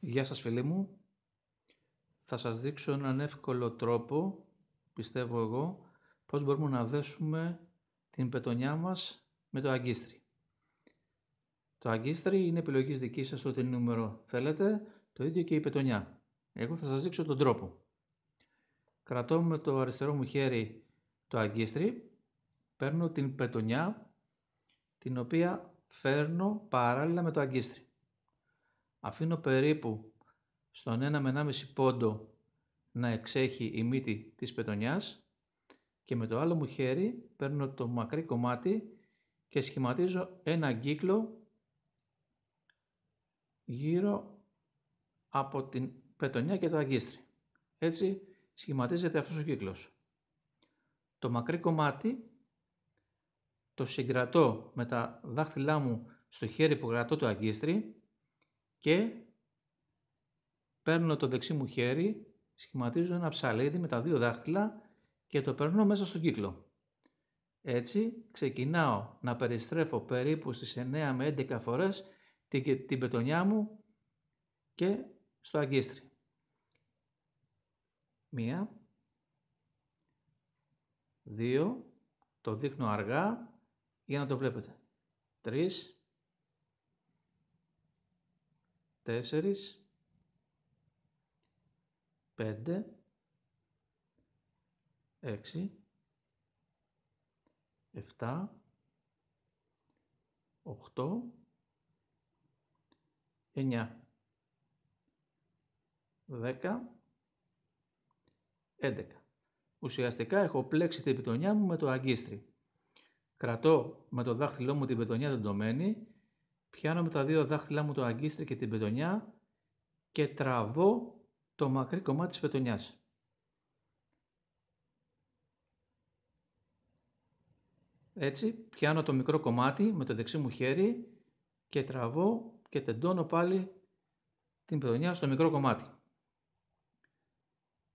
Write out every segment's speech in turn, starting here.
Γεια σας φίλοι μου, θα σας δείξω έναν εύκολο τρόπο, πιστεύω εγώ, πώς μπορούμε να δέσουμε την πετονιά μας με το αγκίστρι. Το αγκίστρι είναι επιλογής δική σας, ό,τι νούμερο θέλετε, το ίδιο και η πετονιά. Εγώ θα σας δείξω τον τρόπο. Κρατώ με το αριστερό μου χέρι το αγκίστρι, παίρνω την πετονιά, την οποία φέρνω παράλληλα με το αγκίστρι. Αφήνω περίπου στον 1 με 1,5 πόντο να εξέχει η μύτη της πετονιάς και με το άλλο μου χέρι παίρνω το μακρύ κομμάτι και σχηματίζω ένα κύκλο γύρω από την πετονιά και το αγκίστρι. Έτσι σχηματίζεται αυτός ο κύκλος. Το μακρύ κομμάτι το συγκρατώ με τα δάχτυλά μου στο χέρι που κρατώ το αγκίστρι και παίρνω το δεξί μου χέρι, σχηματίζω ένα ψαλίδι με τα δύο δάχτυλα και το περνώ μέσα στον κύκλο. Έτσι ξεκινάω να περιστρέφω περίπου στις 9 με 11 φορές την πετονιά μου και στο αγκίστρι. 1, 2, το δείχνω αργά για να το βλέπετε. 3, 4, 5, 6, 7, 8, 9, 10, 11. Ουσιαστικά έχω πλέξει την πετονιά μου με το αγκίστρι. Κρατώ με το δάχτυλό μου την πετονιά τεντωμένη, πιάνω με τα δύο δάχτυλά μου το αγκίστρι και την πετονιά και τραβώ το μακρύ κομμάτι της πετονιάς. Έτσι πιάνω το μικρό κομμάτι με το δεξί μου χέρι και τραβώ και τεντώνω πάλι την πετονιά στο μικρό κομμάτι.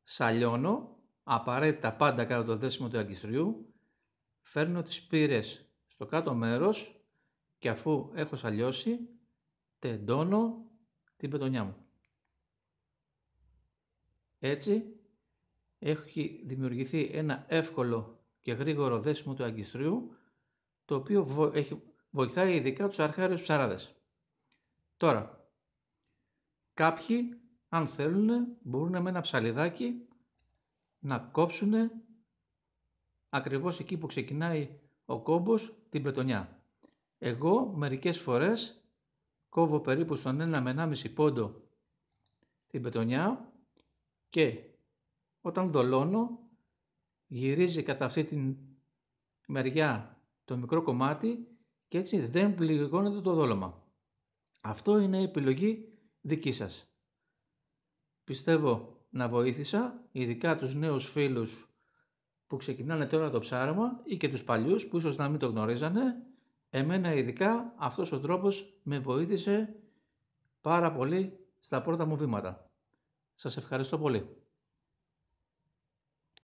Σαλιώνω απαραίτητα πάντα κάτω το δέσιμο του αγκιστριού, φέρνω τις πύρες στο κάτω μέρος και αφού έχω σαλιώσει τεντώνω την πετονιά μου. Έτσι έχει δημιουργηθεί ένα εύκολο και γρήγορο δέσιμο του αγκιστριού, το οποίο βοηθάει ειδικά τους αρχάριους ψαράδες. Τώρα, κάποιοι, αν θέλουν, μπορούν με ένα ψαλιδάκι να κόψουν ακριβώς εκεί που ξεκινάει ο κόμπος την πετονιά. Εγώ μερικές φορές κόβω περίπου στον 1 με 1,5 πόντο την πετονιά και όταν δολώνω γυρίζει κατά αυτή τη μεριά το μικρό κομμάτι και έτσι δεν πληγώνεται το δόλωμα. Αυτό είναι η επιλογή δική σας. Πιστεύω να βοήθησα, ειδικά τους νέους φίλους που ξεκινάνε τώρα το ψάραμα ή και τους παλιούς που ίσως να μην το γνωρίζανε. Εμένα ειδικά αυτός ο τρόπος με βοήθησε πάρα πολύ στα πρώτα μου βήματα. Σας ευχαριστώ πολύ.